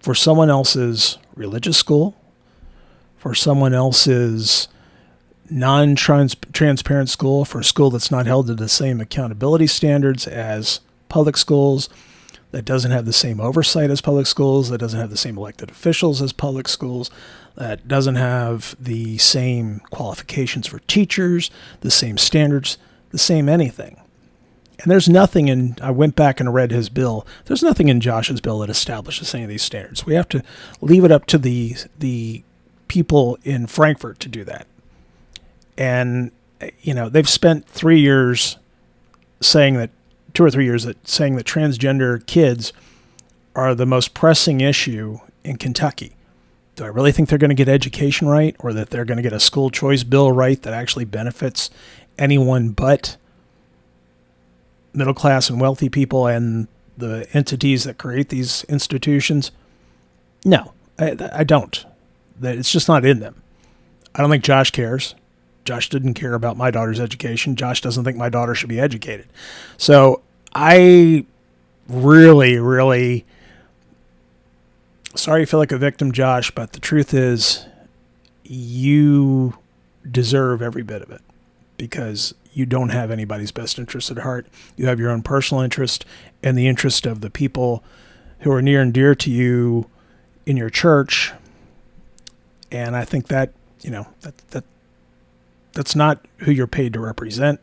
for someone else's religious school, for someone else's non-transparent school, for a school that's not held to the same accountability standards as public schools, that doesn't have the same oversight as public schools, that doesn't have the same elected officials as public schools, that doesn't have the same qualifications for teachers, the same standards, the same anything. And there's nothing in, I went back and read his bill, there's nothing in Josh's bill that establishes any of these standards. We have to leave it up to the people in Frankfurt to do that. And, they've spent 3 years saying that, 2 or 3 years saying that transgender kids are the most pressing issue in Kentucky. Do I really think they're going to get education right, or that they're going to get a school choice bill right that actually benefits anyone but middle class and wealthy people and the entities that create these institutions? No, I don't. It's just not in them. I don't think Josh cares. Josh didn't care about my daughter's education. Josh doesn't think my daughter should be educated. So I really, really, sorry you feel like a victim, Josh, but the truth is you deserve every bit of it, because you don't have anybody's best interest at heart. You have your own personal interest and the interest of the people who are near and dear to you in your church. And I think that, that's not who you're paid to represent.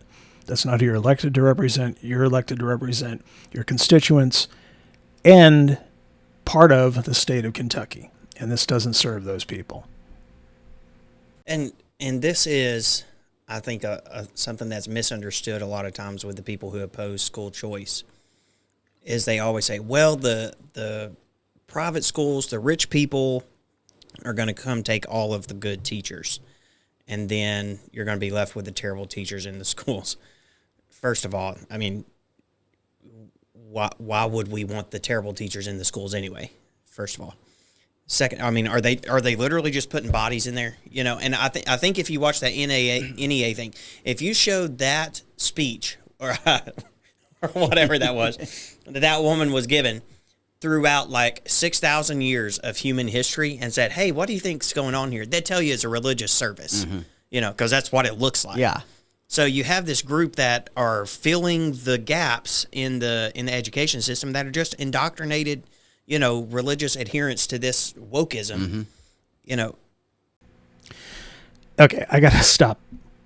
That's not who you're elected to represent. You're elected to represent your constituents and part of the state of Kentucky. And this doesn't serve those people. And this is, I think, something that's misunderstood a lot of times with the people who oppose school choice, is they always say, well, the private schools, the rich people are going to come take all of the good teachers, and then you're going to be left with the terrible teachers in the schools. First of all, I mean, why would we want the terrible teachers in the schools anyway? First of all. Second, I mean, are they literally just putting bodies in there? And I think if you watch that NEA thing, if you showed that speech or whatever that was that woman was given throughout like 6,000 years of human history and said, "Hey, what do you think's going on here?" They'd tell you it's a religious service, because that's what it looks like. Yeah. So you have this group that are filling the gaps in the education system that are just indoctrinated, religious adherence to this wokeism, Okay, I got to stop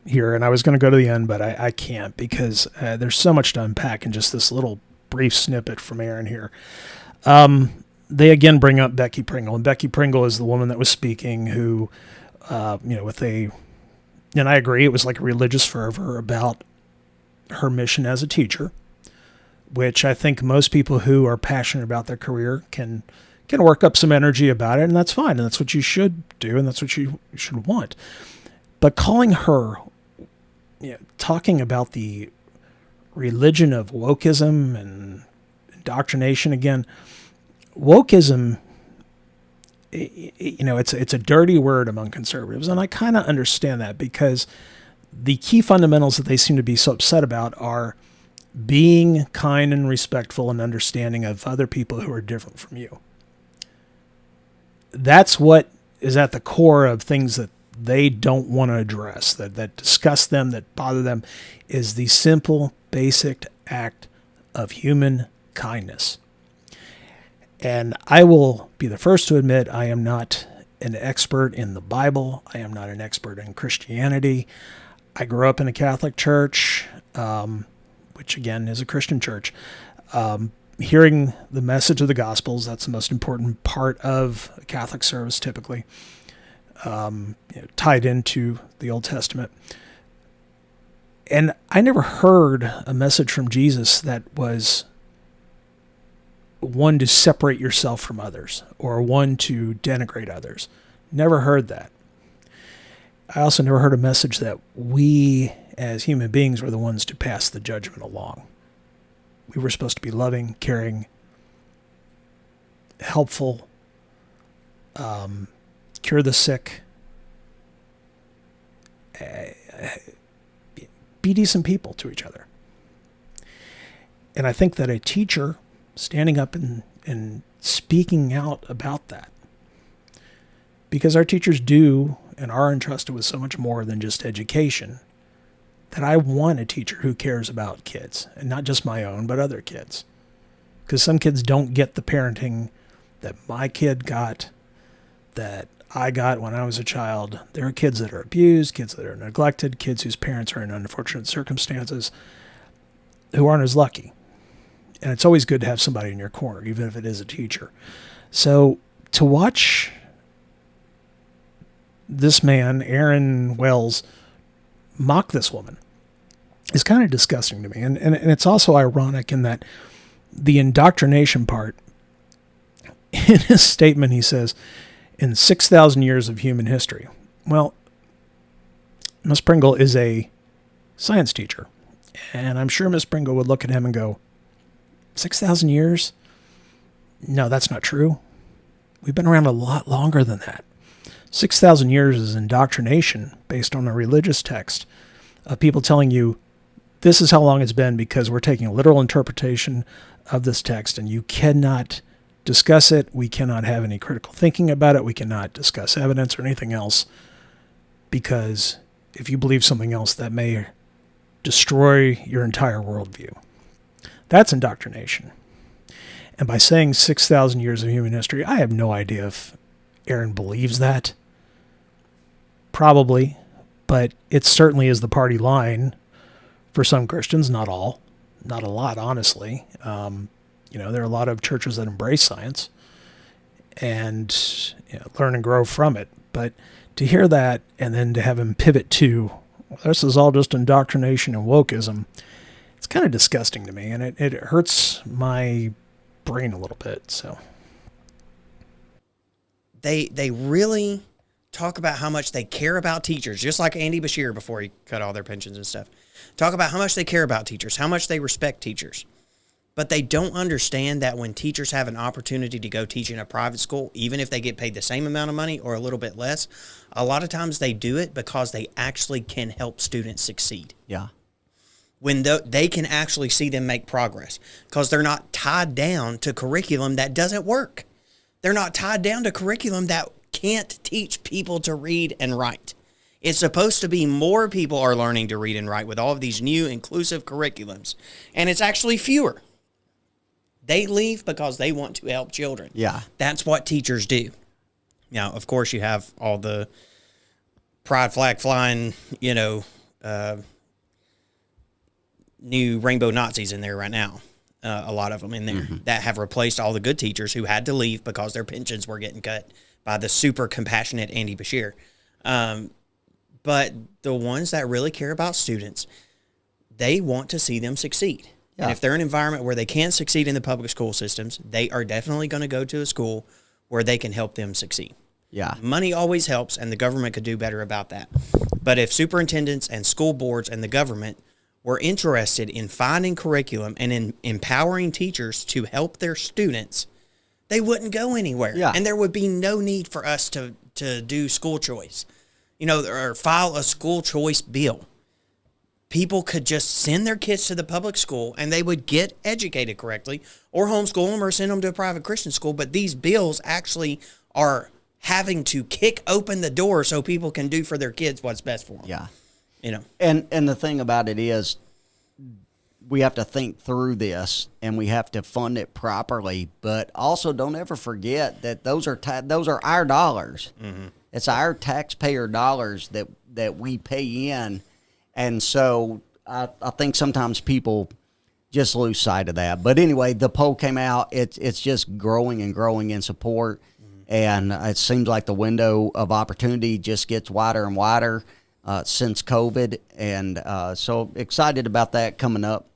here, and I was going to go to the end, but I can't, because there's so much to unpack in just this little brief snippet from Aaron here. They again bring up Becky Pringle, and Becky Pringle is the woman that was speaking who, and I agree, it was like a religious fervor about her mission as a teacher, which I think most people who are passionate about their career can work up some energy about it, and that's fine, and that's what you should do, and that's what you should want. But calling her, talking about the religion of wokeism and indoctrination again, wokeism, it's a dirty word among conservatives, and I kind of understand that, because the key fundamentals that they seem to be so upset about are being kind and respectful and understanding of other people who are different from you. That's what is at the core of things that they don't want to address, that disgust them, that bother them, is the simple, basic act of human kindness. And I will be the first to admit I am not an expert in the Bible. I am not an expert in Christianity. I grew up in a Catholic church, which again is a Christian church. Hearing the message of the Gospels, that's the most important part of a Catholic service typically. tied into the Old Testament. And I never heard a message from Jesus that was one to separate yourself from others or one to denigrate others. Never heard that. I also never heard a message that we as human beings were the ones to pass the judgment along. We were supposed to be loving, caring, helpful, cure the sick, be decent people to each other. And I think that a teacher standing up and speaking out about that, because our teachers do and are entrusted with so much more than just education, that I want a teacher who cares about kids, and not just my own, but other kids. Because some kids don't get the parenting that my kid got, that I got when I was a child. There are kids that are abused, kids that are neglected, kids whose parents are in unfortunate circumstances, who aren't as lucky. And it's always good to have somebody in your corner, even if it is a teacher. So to watch this man, Aaron Wells, mock this woman is kind of disgusting to me. And it's also ironic in that the indoctrination part, in his statement, he says, in 6,000 years of human history. Well, Miss Pringle is a science teacher. And I'm sure Miss Pringle would look at him and go, 6,000 years? No, that's not true. We've been around a lot longer than that. 6,000 years is indoctrination based on a religious text of people telling you this is how long it's been because we're taking a literal interpretation of this text and you cannot discuss it. We cannot have any critical thinking about it. We cannot discuss evidence or anything else because if you believe something else, that may destroy your entire worldview. That's indoctrination. And by saying 6,000 years of human history, I have no idea if Aaron believes that. Probably, but it certainly is the party line for some Christians, not all, not a lot, honestly. There are a lot of churches that embrace science and learn and grow from it. But to hear that and then to have him pivot to, well, this is all just indoctrination and wokeism, it's kind of disgusting to me, and it hurts my brain a little bit. So they really talk about how much they care about teachers, just like Andy Bashir before he cut all their pensions and stuff. Talk about how much they care about teachers, how much they respect teachers. But they don't understand that when teachers have an opportunity to go teach in a private school, even if they get paid the same amount of money or a little bit less, a lot of times they do it because they actually can help students succeed. Yeah. When they can actually see them make progress because they're not tied down to curriculum that doesn't work. They're not tied down to curriculum that can't teach people to read and write. It's supposed to be more people are learning to read and write with all of these new inclusive curriculums, and it's actually fewer. They leave because they want to help children. Yeah. That's what teachers do. Now, of course, you have all the pride flag flying, new rainbow Nazis in there right now. A lot of them in there that have replaced all the good teachers who had to leave because their pensions were getting cut by the super compassionate Andy Bashir. But the ones that really care about students, they want to see them succeed. Yeah. And if they're in an environment where they can't succeed in the public school systems, they are definitely going to go to a school where they can help them succeed. Yeah. Money always helps, and the government could do better about that. But if superintendents and school boards and the government were interested in finding curriculum and in empowering teachers to help their students, they wouldn't go anywhere. Yeah. And there would be no need for us to do school choice, or file a school choice bill. People could just send their kids to the public school and they would get educated correctly, or homeschool them or send them to a private Christian school. But these bills actually are having to kick open the door so people can do for their kids what's best for them. Yeah. And the thing about it is we have to think through this and we have to fund it properly, but also don't ever forget that those are our dollars. Mm-hmm. It's our taxpayer dollars that we pay in. And so I think sometimes people just lose sight of that. But anyway, the poll came out. It's just growing and growing in support. Mm-hmm. And it seems like the window of opportunity just gets wider and wider since COVID. And so excited about that coming up.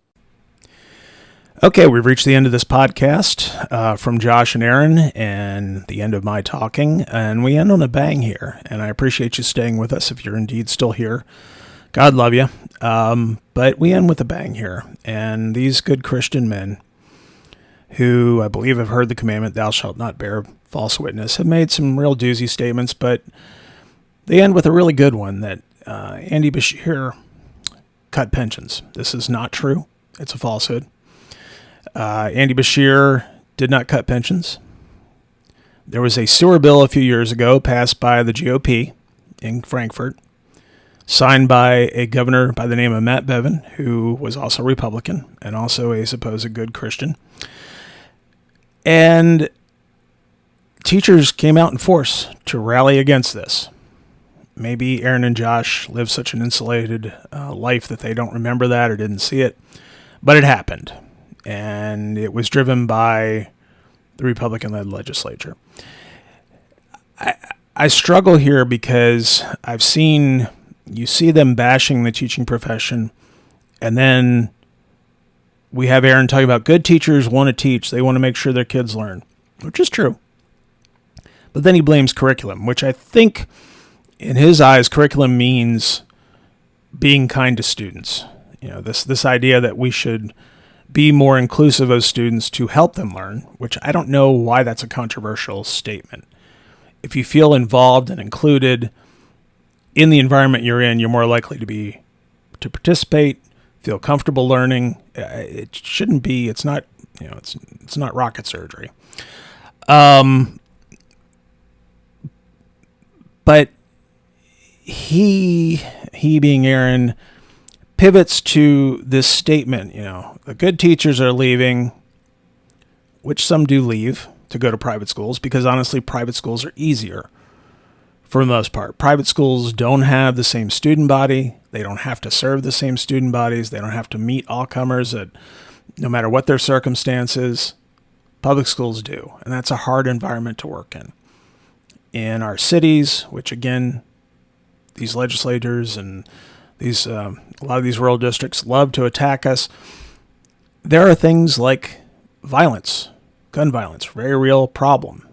Okay, we've reached the end of this podcast from Josh and Aaron, and the end of my talking, and we end on a bang here. And I appreciate you staying with us if you're indeed still here. God love you. But we end with a bang here. And these good Christian men, who I believe have heard the commandment, thou shalt not bear false witness, have made some real doozy statements, but they end with a really good one that Andy Bashir cut pensions. This is not true. It's a falsehood. Andy Bashir did not cut pensions. There was a sewer bill a few years ago passed by the GOP in Frankfurt, signed by a governor by the name of Matt Bevin, who was also Republican and also a supposed good Christian. And teachers came out in force to rally against this. Maybe Aaron and Josh live such an insulated life that they don't remember that or didn't see it, but it happened. And it was driven by the Republican-led legislature. I struggle here because you see them bashing the teaching profession, and then we have Aaron talking about good teachers want to teach. They want to make sure their kids learn, which is true. But then he blames curriculum, which I think in his eyes, curriculum means being kind to students. This idea that we should be more inclusive of students to help them learn, which I don't know why that's a controversial statement. If you feel involved and included in the environment you're in, you're more likely to participate, feel comfortable learning. It shouldn't be. It's not. It's not rocket surgery. But he being Aaron, pivots to this statement, the good teachers are leaving, which some do leave to go to private schools, because honestly, private schools are easier for the most part. Private schools don't have the same student body. They don't have to serve the same student bodies. They don't have to meet all comers no matter what their circumstances. Public schools do, and that's a hard environment to work in. In our cities, which again, these legislators and a lot of these rural districts love to attack us. There are things like violence, gun violence, very real problem.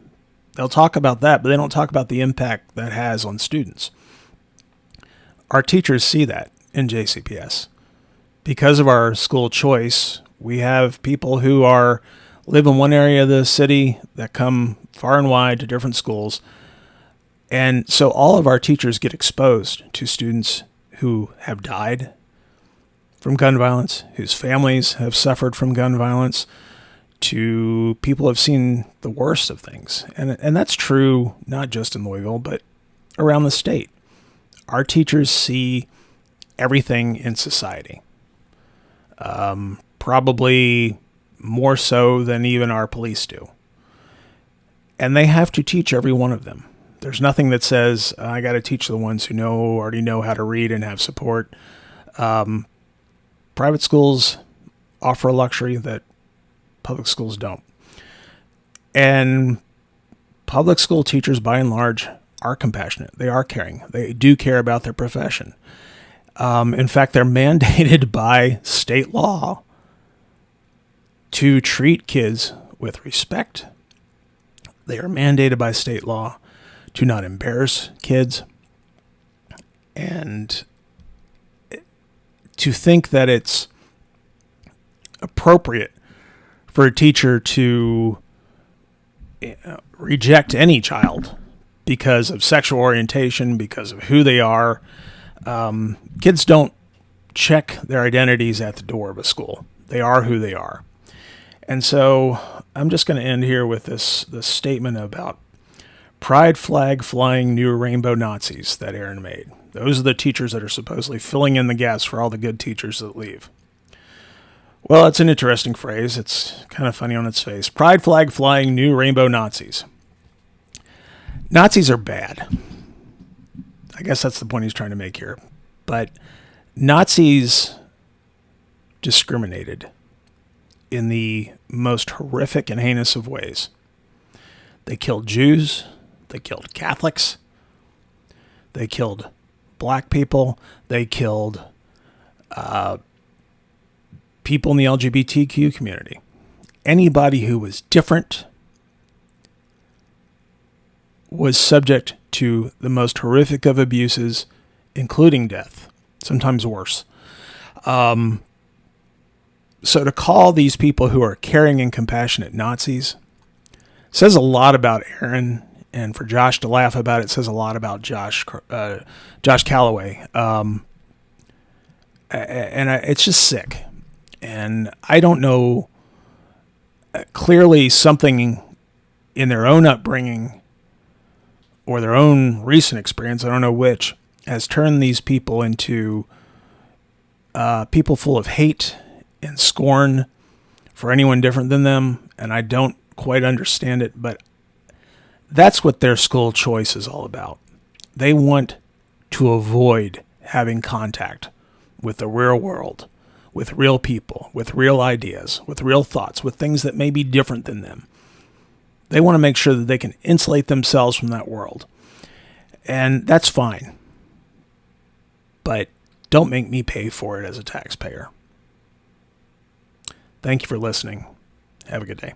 They'll talk about that, but they don't talk about the impact that has on students. Our teachers see that in JCPS. Because of our school choice, we have people who live in one area of the city that come far and wide to different schools. And so all of our teachers get exposed to students who have died from gun violence, whose families have suffered from gun violence, to people who have seen the worst of things. And that's true not just in Louisville, but around the state. Our teachers see everything in society, probably more so than even our police do. And they have to teach every one of them. There's nothing that says, I got to teach the ones who already know how to read and have support. Private schools offer a luxury that public schools don't. And public school teachers, by and large, are compassionate. They are caring. They do care about their profession. In fact, they're mandated by state law to treat kids with respect. They are mandated by state law to not embarrass kids, and to think that it's appropriate for a teacher to reject any child because of sexual orientation, because of who they are. Kids don't check their identities at the door of a school. They are who they are. And so I'm just going to end here with this statement about pride flag flying new rainbow Nazis that Aaron made. Those are the teachers that are supposedly filling in the gaps for all the good teachers that leave. Well, it's an interesting phrase. It's kind of funny on its face. Pride flag flying new rainbow Nazis. Nazis are bad. I guess that's the point he's trying to make here. But Nazis discriminated in the most horrific and heinous of ways. They killed Jews. They killed Catholics. They killed black people. They killed people in the LGBTQ community. Anybody who was different was subject to the most horrific of abuses, including death, sometimes worse. So to call these people who are caring and compassionate Nazis says a lot about Aaron, and for Josh to laugh about it says a lot about Josh Calloway. It's just sick. And I don't know, clearly something in their own upbringing or their own recent experience, I don't know which, has turned these people into people full of hate and scorn for anyone different than them. And I don't quite understand it, but that's what their school choice is all about. They want to avoid having contact with the real world, with real people, with real ideas, with real thoughts, with things that may be different than them. They want to make sure that they can insulate themselves from that world. And that's fine. But don't make me pay for it as a taxpayer. Thank you for listening. Have a good day.